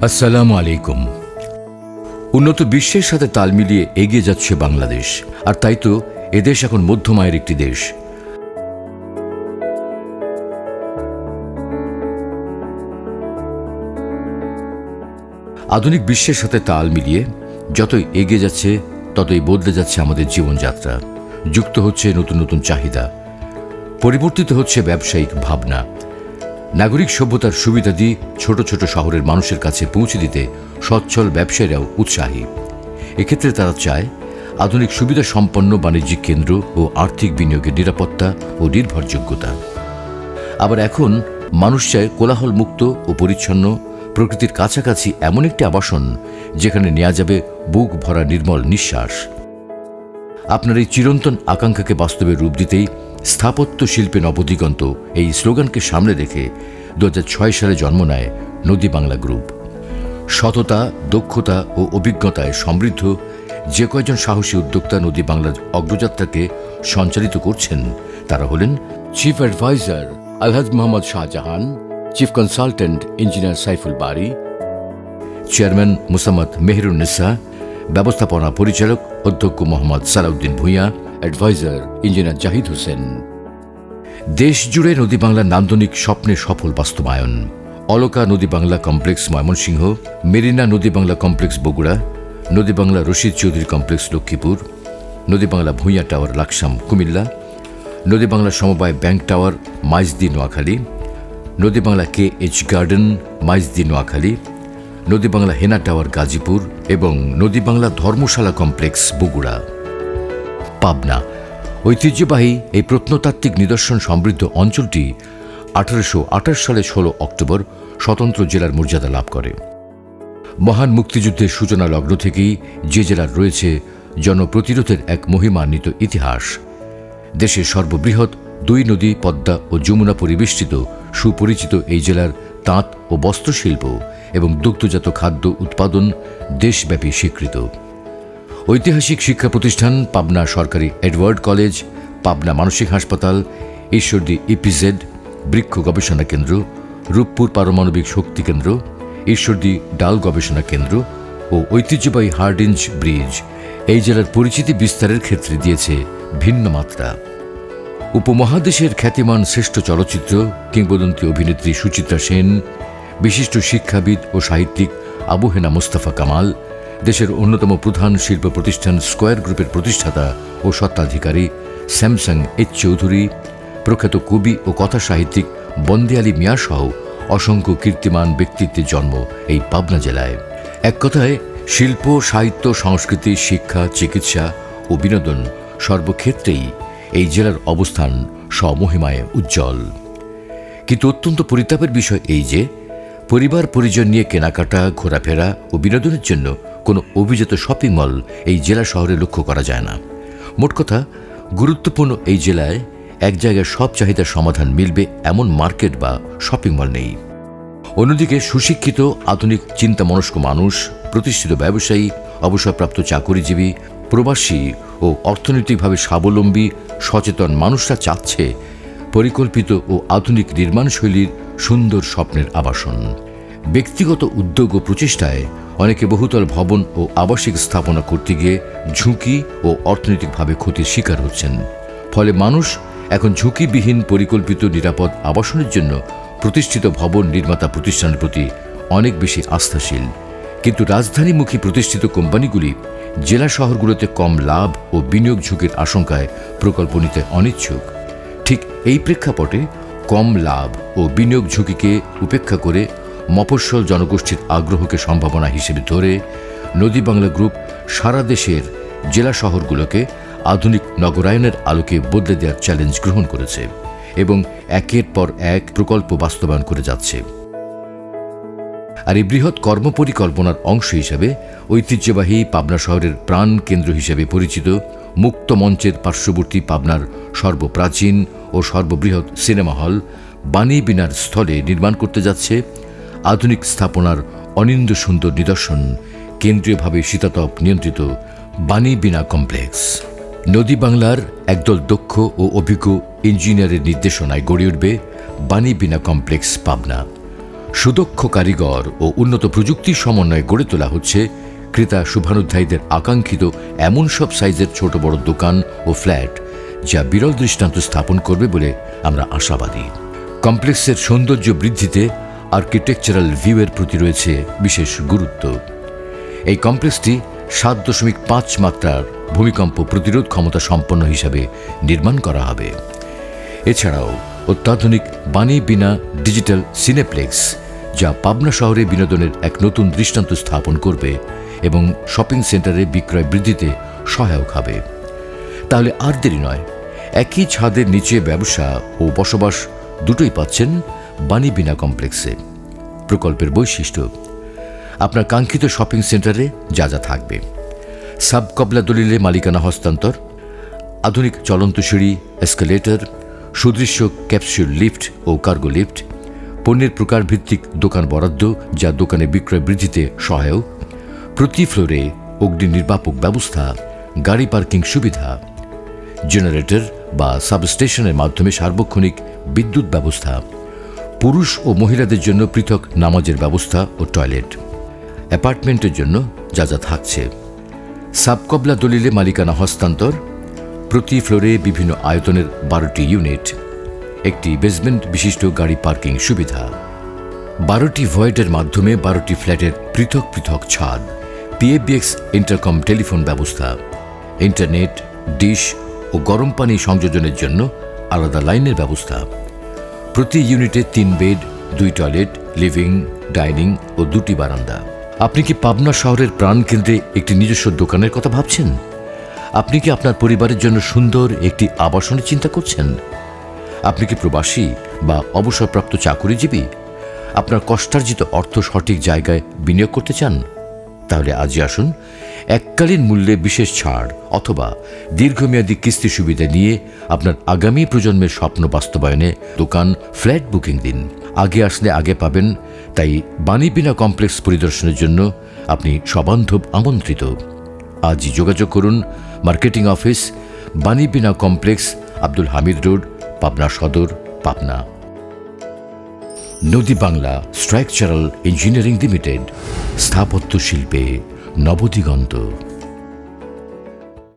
আসসালামু আলাইকুম। উন্নত বিশ্বের সাথে তাল মিলিয়ে এগিয়ে যাচ্ছে বাংলাদেশ, আর তাই তো এদেশ এখন মধ্যম আয়ের একটি দেশ। আধুনিক বিশ্বের সাথে তাল মিলিয়ে যতই এগিয়ে যাচ্ছে ততই বদলে যাচ্ছে আমাদের জীবনযাত্রা। যুক্ত হচ্ছে নতুন নতুন চাহিদা, পরিবর্তিত হচ্ছে ব্যবসায়িক ভাবনা। নাগরিক সভ্যতার সুবিধাদি ছোট ছোট শহরের মানুষের কাছে পৌঁছে দিতে সচ্ছল ব্যবসায়ীরাও উৎসাহী। এক্ষেত্রে তারা চায় আধুনিক সুবিধা সম্পন্ন বাণিজ্যিক কেন্দ্র ও আর্থিক বিনিয়োগের নিরাপত্তা ও নির্ভরযোগ্যতা। আবার এখন মানুষ চায় কোলাহল মুক্ত ও পরিচ্ছন্ন, প্রকৃতির কাছাকাছি এমন একটি আবাসন যেখানে নেওয়া যাবে বুক ভরা নির্মল নিঃশ্বাস। আপনার এই চিরন্তন আকাঙ্ক্ষাকে বাস্তবে রূপ দিতেই স্থাপত্য শিল্পে নবদিগন্ত এই স্লোগানকে সামনে রেখে 2006 সালে জন্ম নেয় নদী বাংলা গ্রুপ। সততা, দক্ষতা ও অভিজ্ঞতায় সমৃদ্ধ যে কয়েকজন সাহসী উদ্যোক্তা নদী বাংলার অগ্রযাত্রাকে সঞ্চালিত করছেন তারা হলেন chief adviser Alhaj Mohammad Shahjahan, chief consultant engineer Saiful Bari, chairman Musammat Meherunnesa, ব্যবস্থাপনা পরিচালক অধ্যক্ষ মোহাম্মদ সালাউদ্দিন ভূঁইয়া, অ্যাডভাইজার ইঞ্জিনিয়ার জাহিদ হোসেন। দেশ জুড়ে নদী বাংলার নান্দনিক স্বপ্নের সফল বাস্তবায়ন। অলকা নদী বাংলা কমপ্লেক্স ময়মনসিংহ, মেরিনা নদী বাংলা কমপ্লেক্স বগুড়া, নদী বাংলা রশিদ চৌধুরী কমপ্লেক্স লক্ষ্মীপুর, নদী বাংলা ভূঁইয়া টাওয়ার লাকসাম কুমিল্লা, নদী বাংলা সমবায় ব্যাংক টাওয়ার মাইজদি নোয়াখালী, নদী বাংলা KH গার্ডেন মাইজদি নোয়াখালী, নদী বাংলা হেনা টাওয়ার গাজীপুর এবং নদী বাংলা ধর্মশালা কমপ্লেক্স বগুড়া। পাবনা ঐতিহ্যবাহী এই প্রত্নতাত্ত্বিক নিদর্শন সমৃদ্ধ অঞ্চলটি 1828 সালে 16 অক্টোবর স্বতন্ত্র জেলার মর্যাদা লাভ করে। মহান মুক্তিযুদ্ধের সূচনা লগ্ন থেকেই যে জেলার রয়েছে জনপ্রতিরোধের এক মহিমান্বিত ইতিহাস। দেশের সর্ববৃহৎ 2 নদী পদ্মা ও যমুনা পরিবেষ্টিত সুপরিচিত এই জেলার তাঁত ও বস্ত্রশিল্প এবং দুগ্ধজাত খাদ্য উৎপাদন দেশব্যাপী স্বীকৃত। ঐতিহাসিক শিক্ষা প্রতিষ্ঠান পাবনা সরকারি এডওয়ার্ড কলেজ, পাবনা মানসিক হাসপাতাল, ঈশ্বরদী EPZ বৃক্ষ গবেষণা কেন্দ্র, রূপপুর পারমাণবিক শক্তি কেন্দ্র, ঈশ্বরদী ডাল গবেষণা কেন্দ্র ও ঐতিহ্যবাহী হার্ডিঞ্জ ব্রিজ এই জেলার পরিচিতি বিস্তারের ক্ষেত্রে দিয়েছে ভিন্ন মাত্রা। উপমহাদেশের খ্যাতিমান শ্রেষ্ঠ চলচ্চিত্র কিংবদন্তি অভিনেত্রী সুচিত্রা সেন, বিশিষ্ট শিক্ষাবিদ ও সাহিত্যিক আবু হেনা মোস্তফা কামাল, দেশের অন্যতম প্রধান শিল্প প্রতিষ্ঠান স্কয়ার গ্রুপের প্রতিষ্ঠাতা ও স্বত্বাধিকারী স্যামসাং চৌধুরী, প্রখ্যাত কবি ও কথা সাহিত্যিক বন্দে আলী মিয়া সহ অসংখ্য কীর্তিমান ব্যক্তিত্বের জন্ম এই পাবনা জেলায়। এক কথায় শিল্প, সাহিত্য, সংস্কৃতি, শিক্ষা, চিকিৎসা ও বিনোদন সর্বক্ষেত্রেই এই জেলার অবস্থান স্বমহিমায় উজ্জ্বল। কিন্তু অত্যন্ত পরিতাপের বিষয় এই যে পরিবার পরিজন নিয়ে কেনাকাটা, ঘোরাফেরা ও বিনোদনের জন্য কোনো অভিজাত শপিং মল এই জেলা শহরে লক্ষ্য করা যায় না। মোট কথা, গুরুত্বপূর্ণ এই জেলায় এক জায়গায় সব চাহিদার সমাধান মিলবে এমন মার্কেট বা শপিং মল নেই। অন্যদিকে সুশিক্ষিত, আধুনিক চিন্তামনস্ক মানুষ, প্রতিষ্ঠিত ব্যবসায়ী, অবসরপ্রাপ্ত চাকরিজীবী, প্রবাসী ও অর্থনৈতিকভাবে স্বাবলম্বী সচেতন মানুষরা চাচ্ছে পরিকল্পিত ও আধুনিক নির্মাণশৈলীর সুন্দর স্বপ্নের আবাসন। ব্যক্তিগত উদ্যোগ ও প্রচেষ্টায় অনেকে বহুতল ভবন ও আবাসিক স্থাপনা করতে গিয়ে ঝুঁকি ও অর্থনৈতিকভাবে ক্ষতির শিকার হচ্ছেন। ফলে মানুষ এখন ঝুঁকিবিহীন পরিকল্পিত নিরাপদ আবাসনের জন্য প্রতিষ্ঠিত ভবন নির্মাতা প্রতিষ্ঠানের প্রতি অনেক বেশি আস্থাশীল। কিন্তু রাজধানীমুখী প্রতিষ্ঠিত কোম্পানিগুলি জেলা শহরগুলোতে কম লাভ ও বিনিয়োগ ঝুঁকির আশঙ্কায় প্রকল্প নিতে অনিচ্ছুক। ঠিক এই প্রেক্ষাপটে কম লাভ ও বিনিয়োগ ঝুঁকিকে উপেক্ষা করে মফস্বল জনগোষ্ঠীর আগ্রহকে সম্ভাবনা হিসেবে ধরে নদী বাংলা গ্রুপ সারা দেশের জেলা শহরগুলোকে আধুনিক নগরায়নের আলোকে বদলে দেওয়ার চ্যালেঞ্জ গ্রহণ করেছে এবং একের পর এক প্রকল্প বাস্তবায়ন করে যাচ্ছে। আর এই বৃহৎ কর্মপরিকল্পনার অংশ হিসেবে ঐতিহ্যবাহী পাবনা শহরের প্রাণ কেন্দ্র হিসেবে পরিচিত মুক্ত মঞ্চের পার্শ্ববর্তী পাবনার সর্বপ্রাচীন ও সর্ববৃহৎ সিনেমা হল বাণী বিনার স্থলে নির্মাণ করতে যাচ্ছে আধুনিক স্থাপনার অনিন্দ্য সুন্দর নিদর্শন কেন্দ্রীয়ভাবে শীতাতপ নিয়ন্ত্রিত বাণী বিনা কমপ্লেক্স। নদী বাংলার একদল দক্ষ ও অভিজ্ঞ ইঞ্জিনিয়ারের নির্দেশনায় গড়ে উঠবে বাণী বিনা কমপ্লেক্স পাবনা। সুদক্ষ কারিগর ও উন্নত প্রযুক্তির সমন্বয়ে গড়ে তোলা হচ্ছে ক্রেতা শুভানুধ্যায়ীদের আকাঙ্ক্ষিত এমন সব সাইজের ছোট বড় দোকান ও ফ্ল্যাট, যা বিরল দৃষ্টান্ত স্থাপন করবে বলে আমরা আশাবাদী। কমপ্লেক্সের সৌন্দর্য বৃদ্ধিতে আর্কিটেকচারাল ভিউয়ের প্রতি রয়েছে বিশেষ গুরুত্ব। এই কমপ্লেক্সটি 7.5 মাত্রার ভূমিকম্প প্রতিরোধ ক্ষমতা সম্পন্ন হিসাবে নির্মাণ করা হবে। এছাড়াও অত্যাধুনিক বানি বিনা ডিজিটাল সিনেপ্লেক্স, যা পাবনা শহরে বিনোদনের এক নতুন দৃষ্টান্ত স্থাপন করবে এবং শপিং সেন্টারে বিক্রয় বৃদ্ধিতে সহায়ক হবে। তাহলে আর দেরি নয়, একই ছাদের নিচে ব্যবসা ও বসবাস দুটোই পাচ্ছেন বানি বিনা কমপ্লেক্সে। প্রকল্পের বৈশিষ্ট্য: আপনার কাঙ্ক্ষিত শপিং সেন্টারে যা যা থাকবে: সাব কবলা দলিলে মালিকানা হস্তান্তর, আধুনিক চলন্ত সিঁড়ি, এসকেলেটর, সুদৃশ্য ক্যাপসুল লিফট ও কার্গো লিফট, পণ্যের প্রকারভিত্তিক দোকান বরাদ্দ যা দোকানে বিক্রয় বৃদ্ধিতে সহায়ক, প্রতি ফ্লোরে অগ্নি নির্বাপক ব্যবস্থা, গাড়ি পার্কিং সুবিধা, জেনারেটর বা সাবস্টেশনের মাধ্যমে সার্বক্ষণিক বিদ্যুৎ ব্যবস্থা, পুরুষ ও মহিলাদের জন্য পৃথক নামাজের ব্যবস্থা ও টয়লেট। অ্যাপার্টমেন্টের জন্য যা যা থাকছে: সাবকবলা দলিলে মালিকানা হস্তান্তর, প্রতি ফ্লোরে বিভিন্ন আয়তনের 12টি ইউনিট, একটি বেসমেন্ট বিশিষ্ট গাড়ি পার্কিং সুবিধা, 12টি ভয়েডের মাধ্যমে 12টি ফ্ল্যাটের পৃথক পৃথক ছাদ, পিএবিএক্স ইন্টারকম টেলিফোন ব্যবস্থা, ইন্টারনেট, ডিশ ও গরম পানি সংযোজনের জন্য আলাদা লাইনের ব্যবস্থা, প্রতি ইউনিটে 3 বেড, 2 টয়লেট, লিভিং, ডাইনিং ও 2টি বারান্দা। আপনি কি পাবনা শহরের প্রাণকেন্দ্রে একটি নিজস্ব দোকানের কথা ভাবছেন? আপনি কি আপনার পরিবারের জন্য সুন্দর একটি আবাসনের চিন্তা করছেন? আপনি কি প্রবাসী বা অবসরপ্রাপ্ত চাকুরিজীবী? আপনার কষ্টার্জিত অর্থ সঠিক জায়গায় বিনিয়োগ করতে চান? তাহলে আজই আসুন, এককালীন মূল্যে বিশেষ ছাড় অথবা দীর্ঘমেয়াদী কিস্তি সুবিধা নিয়ে আপনার আগামী প্রজন্মের স্বপ্ন বাস্তবায়নে দোকান, ফ্ল্যাট বুকিং দিন। আগে আসলে আগে পাবেন, তাই বানি বিনা কমপ্লেক্স পরিদর্শনের জন্য আপনি সবান্ধব আমন্ত্রিত। আজই যোগাযোগ করুন মার্কেটিং অফিস, বানি বিনা কমপ্লেক্স, আব্দুল হামিদ রোড, পাবনা সদর, পাবনা। নদী বাংলা স্ট্রাকচারাল ইঞ্জিনিয়ারিং লিমিটেড, স্থাপত্য শিল্পে নবদিগন্ত।